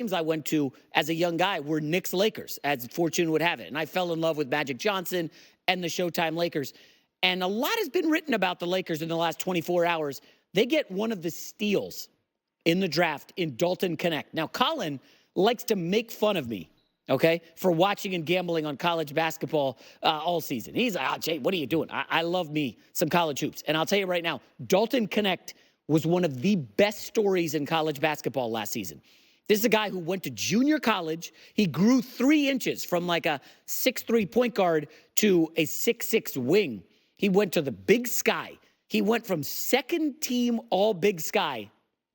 games I went to as a young guy were Knicks Lakers, as fortune would have it. And I fell in love with Magic Johnson and the Showtime Lakers. And a lot has been written about the Lakers in the last 24 hours. They get one of the steals in the draft in Dalton Knecht. Now, Colin likes to make fun of me, okay, for watching and gambling on college basketball all season. He's like, Jay, what are you doing? I love me some college hoops. And I'll tell you right now, Dalton Knecht was one of the best stories in college basketball last season. This is a guy who went to junior college. He grew 3 inches from like a 6'3" point guard to a 6'6" wing. He went to the Big Sky. He went from second team all Big Sky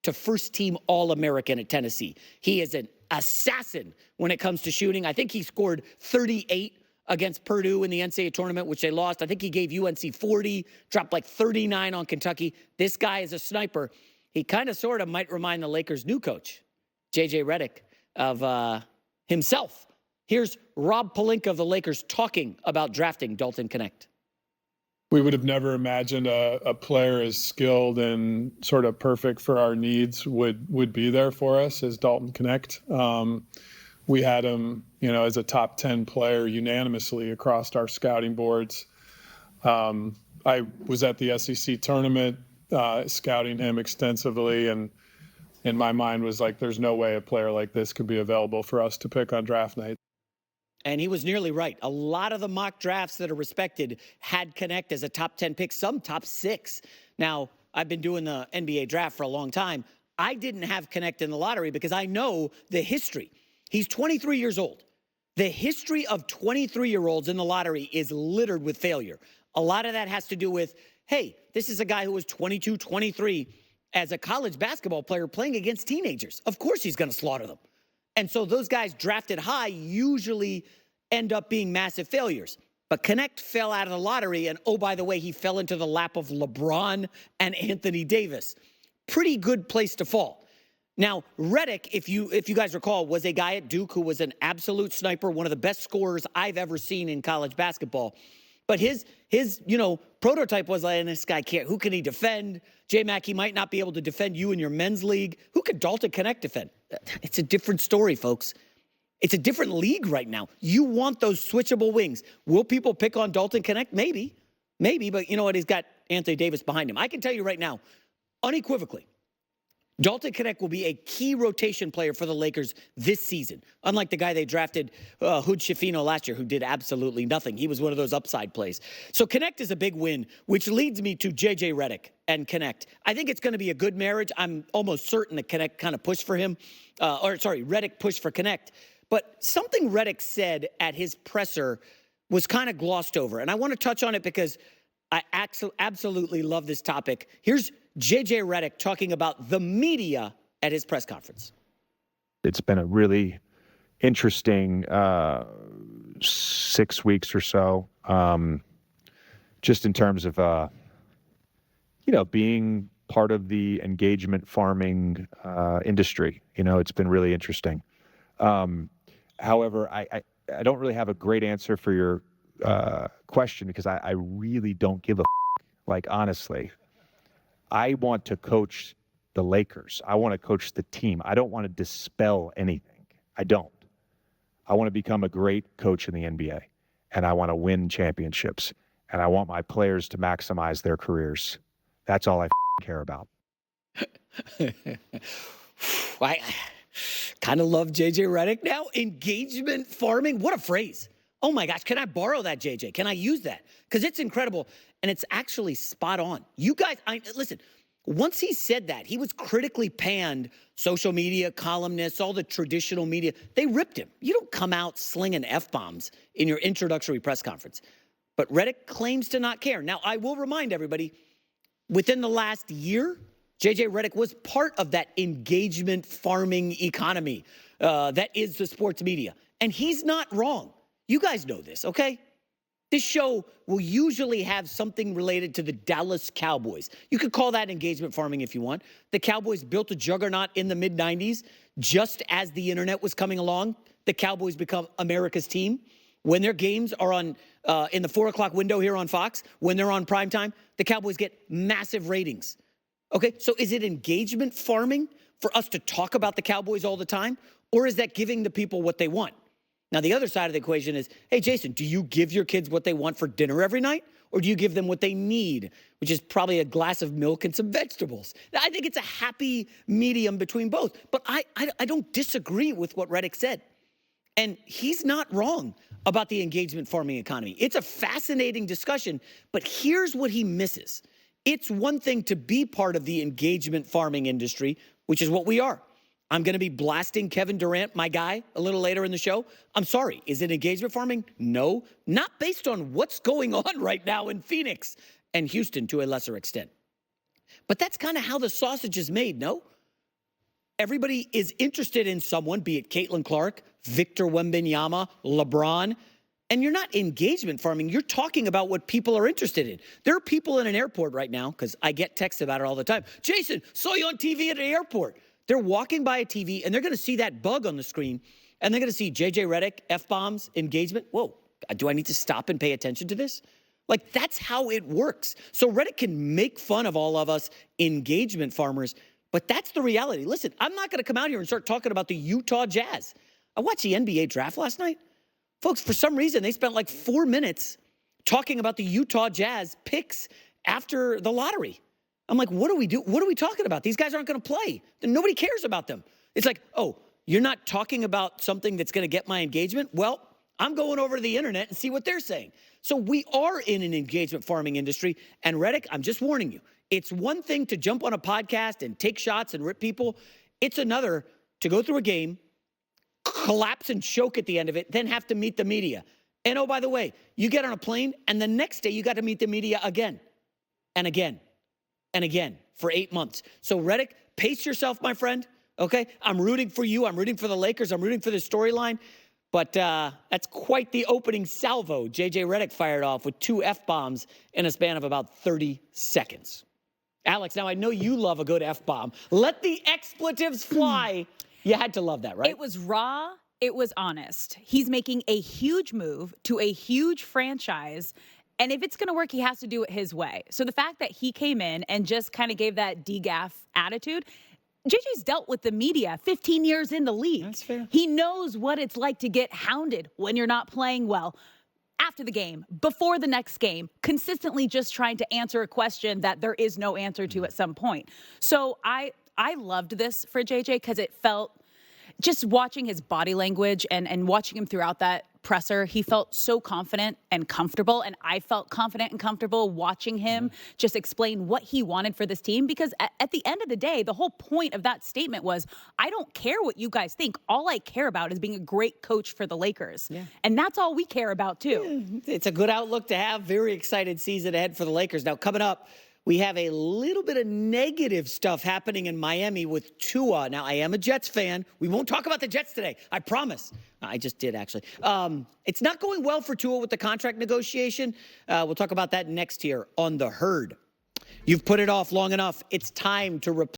to first team All-American at Tennessee. He is an assassin when it comes to shooting. I think he scored 38 against Purdue in the NCAA tournament, which they lost. I think he gave UNC 40, dropped like 39 on Kentucky. This guy is a sniper. He kind of sort of might remind the Lakers' new coach, J.J. Redick, of himself. Here's Rob Pelinka of the Lakers talking about drafting Dalton Knecht. We would have never imagined a player as skilled and sort of perfect for our needs would be there for us as Dalton Knecht. We had him, as a top 10 player unanimously across our scouting boards. I was at the SEC tournament scouting him extensively, and in my mind was like, there's no way a player like this could be available for us to pick on draft night. And he was nearly right. A lot of the mock drafts that are respected had Knecht as a top 10 pick, some top 6. Now, I've been doing the NBA draft for a long time. I didn't have Knecht in the lottery because I know the history. He's 23 years old. The history of 23-year-olds in the lottery is littered with failure. A lot of that has to do with, hey, this is a guy who was 22, 23 as a college basketball player playing against teenagers. Of course he's going to slaughter them. And so those guys drafted high usually end up being massive failures. But Knecht fell out of the lottery, and oh, by the way, he fell into the lap of LeBron and Anthony Davis. Pretty good place to fall. Now, Redick, if you guys recall, was a guy at Duke who was an absolute sniper, one of the best scorers I've ever seen in college basketball. But his prototype was like, this guy can't. Who can he defend? J-Mac, he might not be able to defend you in your men's league. Who could Dalton Knecht defend? It's a different story, folks. It's a different league right now. You want those switchable wings. Will people pick on Dalton Knecht? Maybe. But you know what? He's got Anthony Davis behind him. I can tell you right now, unequivocally, Dalton Knecht will be a key rotation player for the Lakers this season. Unlike the guy they drafted, Hood Schifino, last year, who did absolutely nothing. He was one of those upside plays. So Knecht is a big win, which leads me to J.J. Redick and Knecht. I think it's going to be a good marriage. I'm almost certain that Knecht kind of pushed for him. Redick pushed for Knecht. But something Redick said at his presser was kind of glossed over. And I want to touch on it because I absolutely love this topic. Here's J.J. Redick talking about the media at his press conference. It's been a really interesting 6 weeks or so, just in terms of, being part of the engagement farming industry. It's been really interesting. However, I don't really have a great answer for your question because I really don't give a like, honestly. I want to coach the Lakers. I want to coach the team. I don't want to dispel anything. I don't. I want to become a great coach in the NBA, and I want to win championships, and I want my players to maximize their careers. That's all I care about. I kind of love J.J. Redick now. Engagement farming. What a phrase. Oh, my gosh. Can I borrow that, J.J.? Can I use that? Because it's incredible. And it's actually spot on. You guys, listen, once he said that, he was critically panned. Social media, columnists, all the traditional media, they ripped him. You don't come out slinging F-bombs in your introductory press conference. But Redick claims to not care. Now, I will remind everybody, within the last year, J.J. Redick was part of that engagement farming economy that is the sports media. And he's not wrong. You guys know this, okay? This show will usually have something related to the Dallas Cowboys. You could call that engagement farming if you want. The Cowboys built a juggernaut in the mid-90s. Just as the internet was coming along, the Cowboys become America's team. When their games are on in the 4 o'clock window here on Fox, when they're on primetime, the Cowboys get massive ratings. Okay, so is it engagement farming for us to talk about the Cowboys all the time? Or is that giving the people what they want? Now, the other side of the equation is, hey, Jason, do you give your kids what they want for dinner every night? Or do you give them what they need, which is probably a glass of milk and some vegetables? Now, I think it's a happy medium between both. But I don't disagree with what Reddick said. And he's not wrong about the engagement farming economy. It's a fascinating discussion, but here's what he misses. It's one thing to be part of the engagement farming industry, which is what we are. I'm going to be blasting Kevin Durant, my guy, a little later in the show. I'm sorry. Is it engagement farming? No. Not based on what's going on right now in Phoenix and Houston to a lesser extent. But that's kind of how the sausage is made, no? Everybody is interested in someone, be it Caitlin Clark, Victor Wembanyama, LeBron, and you're not engagement farming. You're talking about what people are interested in. There are people in an airport right now, because I get texts about it all the time. Jason, saw you on TV at an airport. They're walking by a TV, and they're going to see that bug on the screen, and they're going to see J.J. Redick, F-bombs, engagement. Whoa, do I need to stop and pay attention to this? Like, that's how it works. So Redick can make fun of all of us engagement farmers, but that's the reality. Listen, I'm not going to come out here and start talking about the Utah Jazz. I watched the NBA draft last night. Folks, for some reason, they spent like 4 minutes talking about the Utah Jazz picks after the lottery. I'm like, what do we do? What are we talking about? These guys aren't going to play. Nobody cares about them. It's like, oh, you're not talking about something that's going to get my engagement? Well, I'm going over to the internet and see what they're saying. So we are in an engagement farming industry. And Redick, I'm just warning you. It's one thing to jump on a podcast and take shots and rip people. It's another to go through a game, collapse and choke at the end of it, then have to meet the media. And oh, by the way, you get on a plane and the next day you got to meet the media again and again and again for 8 months. So Redick, pace yourself, my friend. Okay, I'm rooting for you. I'm rooting for the Lakers. I'm rooting for the storyline. But that's quite the opening salvo J.J. Redick fired off with 2 F-bombs in a span of about 30 seconds. Alex, now I know you love a good F-bomb. Let the expletives fly. You had to love that, right? It was raw. It was honest. He's making a huge move to a huge franchise. And if it's going to work, he has to do it his way. So the fact that he came in and just kind of gave that DGAF attitude, JJ's dealt with the media 15 years in the league. That's fair. He knows what it's like to get hounded when you're not playing well. After the game, before the next game, consistently just trying to answer a question that there is no answer to at some point. So I loved this for JJ because it felt, just watching his body language and watching him throughout that presser, he felt so confident and comfortable. And I felt confident and comfortable watching him just explain what he wanted for this team. Because at the end of the day, the whole point of that statement was, I don't care what you guys think. All I care about is being a great coach for the Lakers. Yeah. And that's all we care about, too. Yeah, it's a good outlook to have. Very excited season ahead for the Lakers. Now, coming up, we have a little bit of negative stuff happening in Miami with Tua. Now, I am a Jets fan. We won't talk about the Jets today. I promise. I just did, actually. It's not going well for Tua with the contract negotiation. We'll talk about that next here on The Herd. You've put it off long enough. It's time to replace